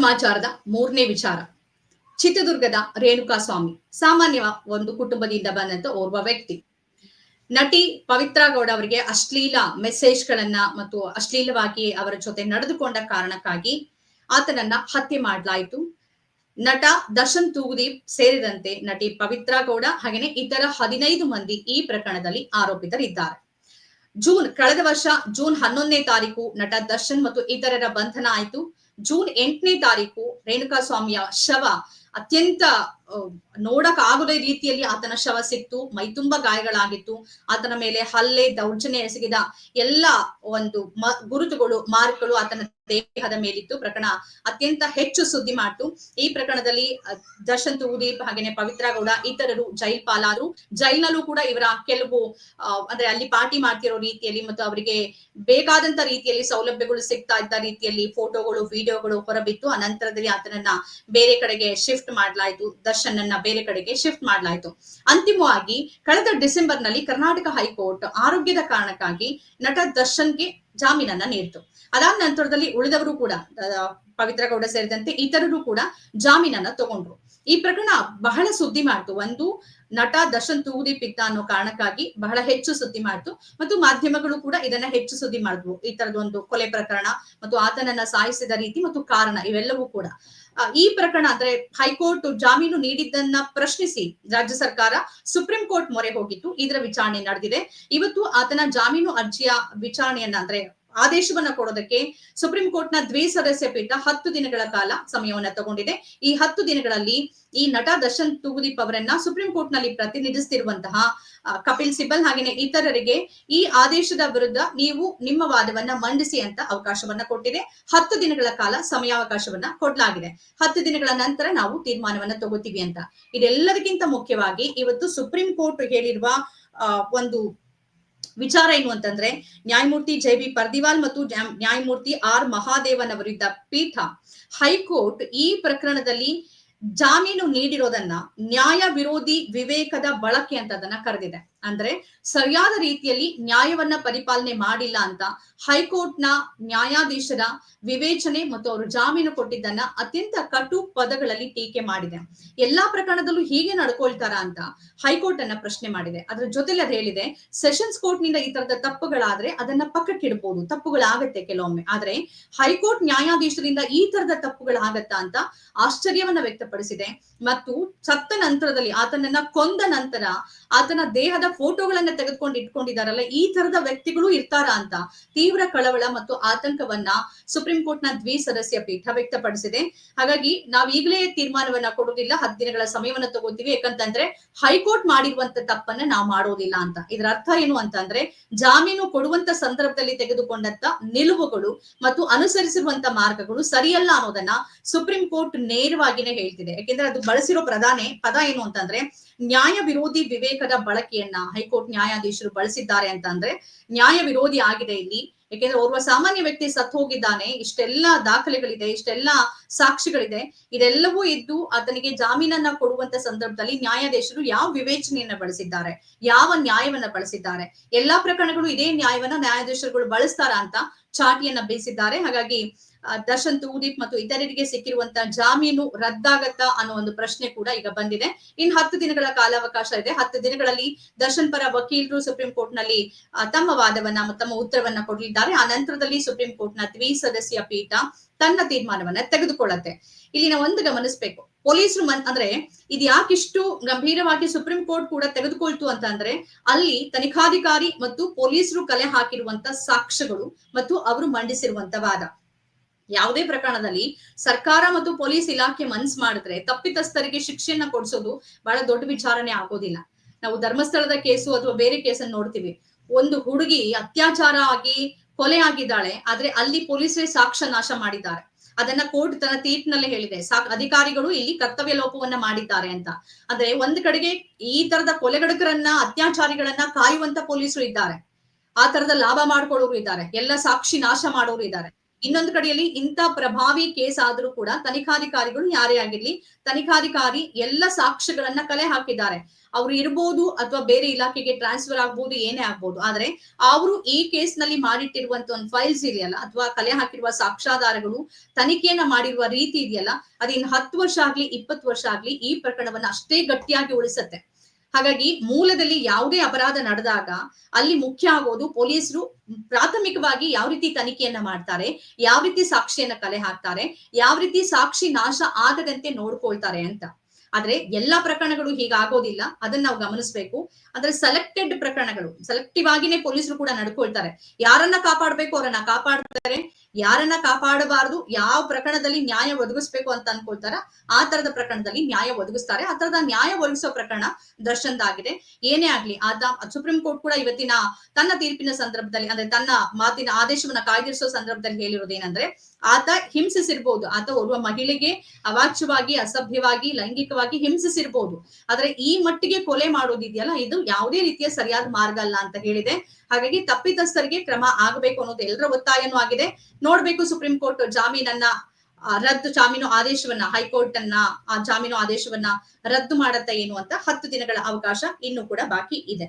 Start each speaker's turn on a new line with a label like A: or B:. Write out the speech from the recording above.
A: ಸಮಾಚಾರದ ಮೂರನೇ ವಿಚಾರ. ಚಿತ್ರದುರ್ಗದ ರೇಣುಕಾಸ್ವಾಮಿ ಸಾಮಾನ್ಯ ಒಂದು ಕುಟುಂಬದಿಂದ ಬಂದಂತ ಓರ್ವ ವ್ಯಕ್ತಿ. ನಟಿ ಪವಿತ್ರಾ ಗೌಡ ಅವರಿಗೆ ಅಶ್ಲೀಲ ಮೆಸೇಜ್ಗಳನ್ನ ಮತ್ತು ಅಶ್ಲೀಲವಾಗಿ ಅವರ ಜೊತೆ ನಡೆದುಕೊಂಡ ಕಾರಣಕ್ಕಾಗಿ ಆತನನ್ನ ಹತ್ಯೆ ಮಾಡಲಾಯಿತು. ನಟ ದರ್ಶನ್ ತೂಗುದೀಪ್ ಸೇರಿದಂತೆ ನಟಿ ಪವಿತ್ರಾ ಗೌಡ ಹಾಗೆಯೇ ಇತರ 15 ಮಂದಿ ಈ ಪ್ರಕರಣದಲ್ಲಿ ಆರೋಪಿತರಿದ್ದಾರೆ. ಕಳೆದ ವರ್ಷ ಜೂನ್ 11ನೇ ತಾರೀಕು ನಟ ದರ್ಶನ್ ಮತ್ತು ಇತರರ ಬಂಧನ ಆಯಿತು. ಜೂನ್ 8ನೇ ತಾರೀಕು ರೇಣುಕಾಸ್ವಾಮಿಯ ಶವ ಅತ್ಯಂತ ನೋಡಕ್ ಆಗದ ರೀತಿಯಲ್ಲಿ ಆತನ ಶವ ಸಿಕ್ತು. ಮೈತುಂಬ ಗಾಯಗಳಾಗಿತ್ತು. ಆತನ ಮೇಲೆ ಹಲ್ಲೆ, ದೌರ್ಜನ್ಯ ಎಸಗಿದ ಎಲ್ಲ ಒಂದು ಗುರುತುಗಳು, ಮಾರ್ಕ್ಗಳು ಆತನ ದೇಹದ ಮೇಲಿತ್ತು. ಪ್ರಕರಣ ಅತ್ಯಂತ ಹೆಚ್ಚು ಸುದ್ದಿ ಮಾಡಿತು. ಈ ಪ್ರಕರಣದಲ್ಲಿ ದರ್ಶನ್ ತೂಗುದೀಪ್ ಹಾಗೇನೆ ಪವಿತ್ರಾ ಗೌಡ ಇತರರು ಜೈಲ್ ಪಾಲಾದ್ರು. ಜೈಲ್ನಲ್ಲೂ ಕೂಡ ಇವರ ಕೆಲವು ಅಂದ್ರೆ ಅಲ್ಲಿ ಪಾರ್ಟಿ ಮಾಡ್ತಿರೋ ರೀತಿಯಲ್ಲಿ ಮತ್ತು ಅವರಿಗೆ ಬೇಕಾದಂತ ರೀತಿಯಲ್ಲಿ ಸೌಲಭ್ಯಗಳು ಸಿಗ್ತಾ ಇದ್ದ ರೀತಿಯಲ್ಲಿ ಫೋಟೋಗಳು, ವಿಡಿಯೋಗಳು ಹೊರಬಿತ್ತು. ಆ ನಂತರದಲ್ಲಿ ಆತನನ್ನ ಬೇರೆ ಕಡೆಗೆ ಶಿಫ್ಟ್ ಮಾಡಲಾಯಿತು. ದರ್ಶನ್ ಅನ್ನ ಬೇರೆ ಕಡೆಗೆ ಶಿಫ್ಟ್ ಮಾಡಲಾಯಿತು. ಅಂತಿಮವಾಗಿ ಕಳೆದ ಡಿಸೆಂಬರ್ ನಲ್ಲಿ ಕರ್ನಾಟಕ ಹೈಕೋರ್ಟ್ ಆರೋಗ್ಯದ ಕಾರಣಕ್ಕಾಗಿ ನಟ ದರ್ಶನ್ಗೆ ಜಾಮೀನನ್ನ ನೀಡಿತು. ಅದಾದ ನಂತರದಲ್ಲಿ ಉಳಿದವರು ಕೂಡ ಪವಿತ್ರ ಗೌಡ ಸೇರಿದಂತೆ ಇತರರು ಕೂಡ ಜಾಮೀನನ್ನ ತಗೊಂಡ್ರು. ಈ ಪ್ರಕರಣ ಬಹಳ ಸುದ್ದಿ ಮಾಡ್ತು. ಒಂದು, ನಟ ದರ್ಶನ್ ತೂಗುದೀಪ್ ಇದ್ದ ಅನ್ನೋ ಕಾರಣಕ್ಕಾಗಿ ಬಹಳ ಹೆಚ್ಚು ಸುದ್ದಿ ಮಾಡ್ತು ಮತ್ತು ಮಾಧ್ಯಮಗಳು ಕೂಡ ಇದನ್ನ ಹೆಚ್ಚು ಸುದ್ದಿ ಮಾಡಿದ್ವು. ಈ ತರದೊಂದು ಕೊಲೆ ಪ್ರಕರಣ ಮತ್ತು ಆತನನ್ನ ಸಾಯಿಸಿದ ರೀತಿ ಮತ್ತು ಕಾರಣ ಇವೆಲ್ಲವೂ ಕೂಡ ಈ ಪ್ರಕರಣ ಅಂದ್ರೆ ಹೈಕೋರ್ಟ್ ಜಾಮೀನು ನೀಡಿದ್ದನ್ನ ಪ್ರಶ್ನಿಸಿ ರಾಜ್ಯ ಸರ್ಕಾರ ಸುಪ್ರೀಂ ಕೋರ್ಟ್ ಮೊರೆ ಹೋಗಿತ್ತು. ಇದರ ವಿಚಾರಣೆ ನಡೆದಿದೆ. ಇವತ್ತು ಆತನ ಜಾಮೀನು ಅರ್ಜಿಯ ವಿಚಾರಣೆಯನ್ನ ಅಂದ್ರೆ ಆದೇಶವನ್ನ ಕೊಡೋದಕ್ಕೆ ಸುಪ್ರೀಂ ಕೋರ್ಟ್ ನ ದ್ವಿಸದಸ್ಯ ಪೀಠ 10 ದಿನಗಳ ಕಾಲ ಸಮಯವನ್ನ ತಗೊಂಡಿದೆ. ಈ 10 ದಿನಗಳಲ್ಲಿ ಈ ನಟ ದರ್ಶನ್ ತೂಗುದೀಪ್ ಅವರನ್ನ ಸುಪ್ರೀಂ ಕೋರ್ಟ್ ನಲ್ಲಿ ಪ್ರತಿನಿಧಿಸುತ್ತಿರುವಂತಹ ಕಪಿಲ್ ಸಿಬಲ್ ಹಾಗೇನೆ ಇತರರಿಗೆ ಈ ಆದೇಶದ ವಿರುದ್ಧ ನೀವು ನಿಮ್ಮ ವಾದವನ್ನ ಮಂಡಿಸಿ ಅಂತ ಅವಕಾಶವನ್ನ ಕೊಟ್ಟಿದೆ. 10 ದಿನಗಳ ಕಾಲ ಸಮಯಾವಕಾಶವನ್ನ ಕೊಡಲಾಗಿದೆ. 10 ದಿನಗಳ ನಂತರ ನಾವು ತೀರ್ಮಾನವನ್ನ ತಗೋತೀವಿ ಅಂತ. ಇದೆಲ್ಲದಕ್ಕಿಂತ ಮುಖ್ಯವಾಗಿ ಇವತ್ತು ಸುಪ್ರೀಂ ಕೋರ್ಟ್ ಹೇಳಿರುವ ಒಂದು ವಿಚಾರ ಏನು ಅಂತಂದ್ರೆ, ನ್ಯಾಯಮೂರ್ತಿ ಜೆ.ಬಿ. ಪರ್ದಿವಾಲ್ ಮತ್ತು ನ್ಯಾಯಮೂರ್ತಿ ಆರ್ ಮಹಾದೇವನ್ ಅವರಿದ್ದ ಪೀಠ ಹೈಕೋರ್ಟ್ ಈ ಪ್ರಕರಣದಲ್ಲಿ ಜಾಮೀನು ನೀಡಿರೋದನ್ನ ನ್ಯಾಯ ವಿರೋಧಿ ವಿವೇಕದ ಬಳಕೆ ಅಂತ ಅದನ್ನ ಕರೆದಿದೆ. ಅಂದ್ರೆ ಸರಿಯಾದ ರೀತಿಯಲ್ಲಿ ನ್ಯಾಯವನ್ನ ಪರಿಪಾಲನೆ ಮಾಡಿಲ್ಲ ಅಂತ ಹೈಕೋರ್ಟ್ ನ ನ್ಯಾಯಾಧೀಶರ ವಿವೇಚನೆ ಮತ್ತು ಅವರು ಜಾಮೀನು ಕೊಟ್ಟಿದ್ದನ್ನ ಅತ್ಯಂತ ಕಟು ಪದಗಳಲ್ಲಿ ಟೀಕೆ ಮಾಡಿದೆ. ಎಲ್ಲಾ ಪ್ರಕರಣದಲ್ಲೂ ಹೀಗೆ ನಡ್ಕೊಳ್ತಾರ ಅಂತ ಹೈಕೋರ್ಟ್ ಅನ್ನ ಪ್ರಶ್ನೆ ಮಾಡಿದೆ. ಅದ್ರ ಜೊತೆಲಿ ಅದು ಹೇಳಿದೆ, ಸೆಷನ್ಸ್ ಕೋರ್ಟ್ ನಿಂದ ಈ ತರದ ತಪ್ಪುಗಳಾದ್ರೆ ಅದನ್ನ ಪಕ್ಕಕ್ಕಿಡ್ಬೋದು, ತಪ್ಪುಗಳಾಗತ್ತೆ ಕೆಲವೊಮ್ಮೆ, ಆದ್ರೆ ಹೈಕೋರ್ಟ್ ನ್ಯಾಯಾಧೀಶರಿಂದ ಈ ತರದ ತಪ್ಪುಗಳಾಗತ್ತಾ ಅಂತ ಆಶ್ಚರ್ಯವನ್ನ ವ್ಯಕ್ತಪಡಿಸಿದೆ. ಮತ್ತು ಸತ್ತ ನಂತರದಲ್ಲಿ ಆತನನ್ನ ಕೊಂದ ನಂತರ ಆತನ ದೇಹದ ಫೋಟೋಗಳನ್ನ ತೆಗೆದುಕೊಂಡು ಇಟ್ಕೊಂಡಿದಾರಲ್ಲ, ಈ ತರದ ವ್ಯಕ್ತಿಗಳು ಇರ್ತಾರ ಅಂತ ತೀವ್ರ ಕಳವಳ ಮತ್ತು ಆತಂಕವನ್ನ ಸುಪ್ರೀಂ ಕೋರ್ಟ್ ನ ದ್ವಿಸದಸ್ಯ ಪೀಠ ವ್ಯಕ್ತಪಡಿಸಿದೆ. ಹಾಗಾಗಿ ನಾವ್ ಈಗಲೇ ತೀರ್ಮಾನವನ್ನ ಕೊಡುವುದಿಲ್ಲ, 10 ದಿನಗಳ ಸಮಯವನ್ನ ತಗೋತೀವಿ. ಯಾಕಂತಂದ್ರೆ ಹೈಕೋರ್ಟ್ ಮಾಡಿರುವಂತ ತಪ್ಪನ್ನ ನಾವು ಮಾಡೋದಿಲ್ಲ ಅಂತ. ಇದರ ಅರ್ಥ ಏನು ಅಂತಂದ್ರೆ, ಜಾಮೀನು ಕೊಡುವಂತ ಸಂದರ್ಭದಲ್ಲಿ ತೆಗೆದುಕೊಂಡಂತ ನಿಲುವುಗಳು ಮತ್ತು ಅನುಸರಿಸಿರುವಂತ ಮಾರ್ಗಗಳು ಸರಿಯಲ್ಲ ಅನ್ನೋದನ್ನ ಸುಪ್ರೀಂ ಕೋರ್ಟ್ ನೇರವಾಗಿನೇ ಹೇಳ್ತಿದೆ. ಯಾಕೆಂದ್ರೆ ಅದು ಬಳಸಿರೋ ಪದ ಏನು ಅಂತಂದ್ರೆ, ನ್ಯಾಯ ವಿರೋಧಿ ವಿವೇಕದ ಬಳಕೆಯನ್ನ ಹೈಕೋರ್ಟ್ ನ್ಯಾಯಾಧೀಶರು ಬಳಸಿದ್ದಾರೆ ಅಂತ ಅಂದ್ರೆ ನ್ಯಾಯ ವಿರೋಧಿ ಆಗಿದೆ ಇಲ್ಲಿ. ಯಾಕೆಂದ್ರೆ ಓರ್ವ ಸಾಮಾನ್ಯ ವ್ಯಕ್ತಿ ಸತ್ತು ಹೋಗಿದ್ದಾನೆ, ಇಷ್ಟೆಲ್ಲಾ ದಾಖಲೆಗಳಿದೆ, ಇಷ್ಟೆಲ್ಲಾ ಸಾಕ್ಷಿಗಳಿದೆ, ಇದೆಲ್ಲವೂ ಇದ್ದು ಆತನಿಗೆ ಜಾಮೀನನ್ನ ಕೊಡುವಂತ ಸಂದರ್ಭದಲ್ಲಿ ನ್ಯಾಯಾಧೀಶರು ಯಾವ ವಿವೇಚನೆಯನ್ನ ಬಳಸಿದ್ದಾರೆ, ಯಾವ ನ್ಯಾಯವನ್ನ ಬಳಸಿದ್ದಾರೆ, ಎಲ್ಲಾ ಪ್ರಕರಣಗಳು ಇದೇ ನ್ಯಾಯವನ್ನ ನ್ಯಾಯಾಧೀಶರುಗಳು ಬಳಸ್ತಾರ ಅಂತ ಚಾಟಿಯನ್ನ ಬೀಸಿದ್ದಾರೆ. ಹಾಗಾಗಿ ದರ್ಶನ್ ತೂಗುದೀಪ್ ಮತ್ತು ಇತರರಿಗೆ ಸಿಕ್ಕಿರುವಂತ ಜಾಮೀನು ರದ್ದಾಗತ್ತಾ ಅನ್ನೋ ಒಂದು ಪ್ರಶ್ನೆ ಕೂಡ ಈಗ ಬಂದಿದೆ. ಇನ್ನು 10 ದಿನಗಳ ಕಾಲಾವಕಾಶ ಇದೆ. 10 ದಿನಗಳಲ್ಲಿ ದರ್ಶನ್ ಪರ ವಕೀಲರು ಸುಪ್ರೀಂ ಕೋರ್ಟ್ ನಲ್ಲಿ ತಮ್ಮ ವಾದವನ್ನ ತಮ್ಮ ಉತ್ತರವನ್ನ ಕೊಡಲಿದ್ದಾರೆ. ಆ ನಂತರದಲ್ಲಿ ಸುಪ್ರೀಂ ಕೋರ್ಟ್ ನ ದ್ವಿಸದಸ್ಯ ಪೀಠ ತನ್ನ ತೀರ್ಮಾನವನ್ನ ತೆಗೆದುಕೊಳ್ಳುತ್ತೆ. ಇಲ್ಲಿ ನಾವು ಒಂದು ಗಮನಿಸಬೇಕು, ಪೊಲೀಸರು ಅಂದ್ರೆ ಇದು ಯಾಕಿಷ್ಟು ಗಂಭೀರವಾಗಿ ಸುಪ್ರೀಂ ಕೋರ್ಟ್ ಕೂಡ ತೆಗೆದುಕೊಳ್ತು ಅಂತ ಅಂದ್ರೆ, ಅಲ್ಲಿ ತನಿಖಾಧಿಕಾರಿ ಮತ್ತು ಪೊಲೀಸರು ಕಲೆ ಹಾಕಿರುವಂತ ಸಾಕ್ಷ್ಯಗಳು ಮತ್ತು ಅವರು ಮಂಡಿಸಿರುವಂತ ವಾದ. ಯಾವುದೇ ಪ್ರಕರಣದಲ್ಲಿ ಸರ್ಕಾರ ಮತ್ತು ಪೊಲೀಸ್ ಇಲಾಖೆ ಮನ್ಸ್ ಮಾಡಿದ್ರೆ ತಪ್ಪಿತಸ್ಥರಿಗೆ ಶಿಕ್ಷೆಯನ್ನ ಕೊಡಿಸೋದು ಬಹಳ ದೊಡ್ಡ ವಿಚಾರನೆ ಆಗೋದಿಲ್ಲ. ನಾವು ಧರ್ಮಸ್ಥಳದ ಕೇಸು ಅಥವಾ ಬೇರೆ ಕೇಸನ್ನು ನೋಡ್ತೀವಿ. ಒಂದು ಹುಡುಗಿ ಅತ್ಯಾಚಾರ ಆಗಿ ಕೊಲೆ ಆಗಿದ್ದಾಳೆ, ಆದ್ರೆ ಅಲ್ಲಿ ಪೊಲೀಸರೇ ಸಾಕ್ಷ್ಯ ನಾಶ ಮಾಡಿದ್ದಾರೆ. ಅದನ್ನ ಕೋರ್ಟ್ ತನ್ನ ತೀರ್ಪಿನಲ್ಲಿ ಹೇಳಿದೆ, ಅಧಿಕಾರಿಗಳು ಇಲ್ಲಿ ಕರ್ತವ್ಯ ಲೋಪವನ್ನ ಮಾಡಿದ್ದಾರೆ ಅಂತ. ಅಂದ್ರೆ ಒಂದ್ ಕಡೆಗೆ ಈ ತರದ ಕೊಲೆಗಡಕರನ್ನ, ಅತ್ಯಾಚಾರಿಗಳನ್ನ ಕಾಯುವಂತ ಪೊಲೀಸರು ಇದ್ದಾರೆ, ಆ ತರದ ಲಾಭ ಮಾಡ್ಕೊಳ್ಳೋರು ಇದ್ದಾರೆ, ಎಲ್ಲ ಸಾಕ್ಷಿ ನಾಶ ಮಾಡೋರು ಇದ್ದಾರೆ. ಇನ್ನೊಂದು ಕಡೆಯಲ್ಲಿ ಇಂಥ ಪ್ರಭಾವಿ ಕೇಸ್ ಆದ್ರೂ ಕೂಡ ತನಿಖಾಧಿಕಾರಿಗಳು ಯಾರೇ ಆಗಿರ್ಲಿ, ತನಿಖಾಧಿಕಾರಿ ಎಲ್ಲ ಸಾಕ್ಷ್ಯಗಳನ್ನ ಕಲೆ ಹಾಕಿದ್ದಾರೆ. ಅವ್ರು ಇರ್ಬೋದು ಅಥವಾ ಬೇರೆ ಇಲಾಖೆಗೆ ಟ್ರಾನ್ಸ್ಫರ್ ಆಗ್ಬೋದು, ಏನೇ ಆಗ್ಬೋದು. ಆದ್ರೆ ಅವರು ಈ ಕೇಸ್ ನಲ್ಲಿ ಮಾಡಿಟ್ಟಿರುವಂತ ಒಂದು ಫೈಲ್ಸ್ ಇದೆಯಲ್ಲ, ಅಥವಾ ಕಲೆ ಹಾಕಿರುವ ಸಾಕ್ಷ್ಯಾಧಾರಗಳು, ತನಿಖೆಯನ್ನ ಮಾಡಿರುವ ರೀತಿ ಇದೆಯಲ್ಲ, ಅದಿನ್ 10 ವರ್ಷ ಆಗ್ಲಿ 20 ವರ್ಷ ಆಗ್ಲಿ ಈ ಪ್ರಕರಣವನ್ನ ಅಷ್ಟೇ ಗಟ್ಟಿಯಾಗಿ ಉಳಿಸತ್ತೆ. ಹಾಗಾಗಿ ಮೂಲದಲ್ಲಿ ಯಾವುದೇ ಅಪರಾಧ ನಡೆದಾಗ ಅಲ್ಲಿ ಮುಖ್ಯ ಆಗೋದು ಪೊಲೀಸರು ಪ್ರಾಥಮಿಕವಾಗಿ ಯಾವ ರೀತಿ ತನಿಖೆಯನ್ನ ಮಾಡ್ತಾರೆ, ಯಾವ ರೀತಿ ಸಾಕ್ಷಿಯನ್ನ ಕಲೆ ಹಾಕ್ತಾರೆ, ಯಾವ ರೀತಿ ಸಾಕ್ಷಿ ನಾಶ ಆಗದಂತೆ ನೋಡ್ಕೊಳ್ತಾರೆ ಅಂತ. ಆದ್ರೆ ಎಲ್ಲಾ ಪ್ರಕರಣಗಳು ಹೀಗಾಗೋದಿಲ್ಲ, ಅದನ್ನ ನಾವು ಗಮನಿಸಬೇಕು. ಅಂದ್ರೆ ಸೆಲೆಕ್ಟೆಡ್ ಪ್ರಕರಣಗಳು, ಸೆಲೆಕ್ಟಿವ್ ಆಗಿನೇ ಪೊಲೀಸರು ಕೂಡ ನಡ್ಕೊಳ್ತಾರೆ. ಯಾರನ್ನ ಕಾಪಾಡಬೇಕು ಅವರನ್ನ ಕಾಪಾಡ್ತಾರೆ, ಯಾರನ್ನ ಕಾಪಾಡಬಾರದು, ಯಾವ ಪ್ರಕರಣದಲ್ಲಿ ನ್ಯಾಯ ಒದಗಿಸ್ಬೇಕು ಅಂತ ಅನ್ಕೊಳ್ತಾರ ಆ ತರದ ಪ್ರಕರಣದಲ್ಲಿ ನ್ಯಾಯ ಒದಗಿಸ್ತಾರೆ. ಆ ತರದ ನ್ಯಾಯ ಒದಗಿಸೋ ಪ್ರಕರಣ ದರ್ಶನ್ದಾಗಿದೆ. ಏನೇ ಆಗ್ಲಿ, ಆತ ಸುಪ್ರೀಂ ಕೋರ್ಟ್ ಕೂಡ ಇವತ್ತಿನ ತನ್ನ ತೀರ್ಪಿನ ಸಂದರ್ಭದಲ್ಲಿ, ಅಂದ್ರೆ ತನ್ನ ಮಾತಿನ ಆದೇಶವನ್ನ ಕಾಯ್ದಿರಿಸೋ ಸಂದರ್ಭದಲ್ಲಿ ಹೇಳಿರೋದೇನಂದ್ರೆ, ಆತ ಹಿಂಸಿಸಿರ್ಬೋದು, ಆತ ಓರ್ವ ಮಹಿಳೆಗೆ ಅವಾಚ್ಯವಾಗಿ, ಅಸಭ್ಯವಾಗಿ, ಲೈಂಗಿಕವಾಗಿ ಹಿಂಸಿಸಿರ್ಬೋದು, ಆದ್ರೆ ಈ ಮಟ್ಟಿಗೆ ಕೊಲೆ ಮಾಡೋದಿದೆಯಲ್ಲ, ಇದು ಯಾವುದೇ ರೀತಿಯ ಸರಿಯಾದ ಮಾರ್ಗ ಅಲ್ಲ ಅಂತ ಹೇಳಿದೆ. ಹಾಗಾಗಿ ತಪ್ಪಿತಸ್ಥರಿಗೆ ಕ್ರಮ ಆಗಬೇಕು ಅನ್ನೋದು ಎಲ್ಲರ ಒತ್ತಾಯನೂ ಆಗಿದೆ. ನೋಡ್ಬೇಕು ಸುಪ್ರೀಂ ಕೋರ್ಟ್ ಜಾಮೀನು ಆದೇಶವನ್ನ, ಹೈಕೋರ್ಟ್ ಅನ್ನ ಆ ಜಾಮೀನು ಆದೇಶವನ್ನ ರದ್ದು ಮಾಡತ್ತ ಏನು ಅಂತ. 10 ದಿನಗಳ ಅವಕಾಶ ಇನ್ನು ಕೂಡ ಬಾಕಿ ಇದೆ.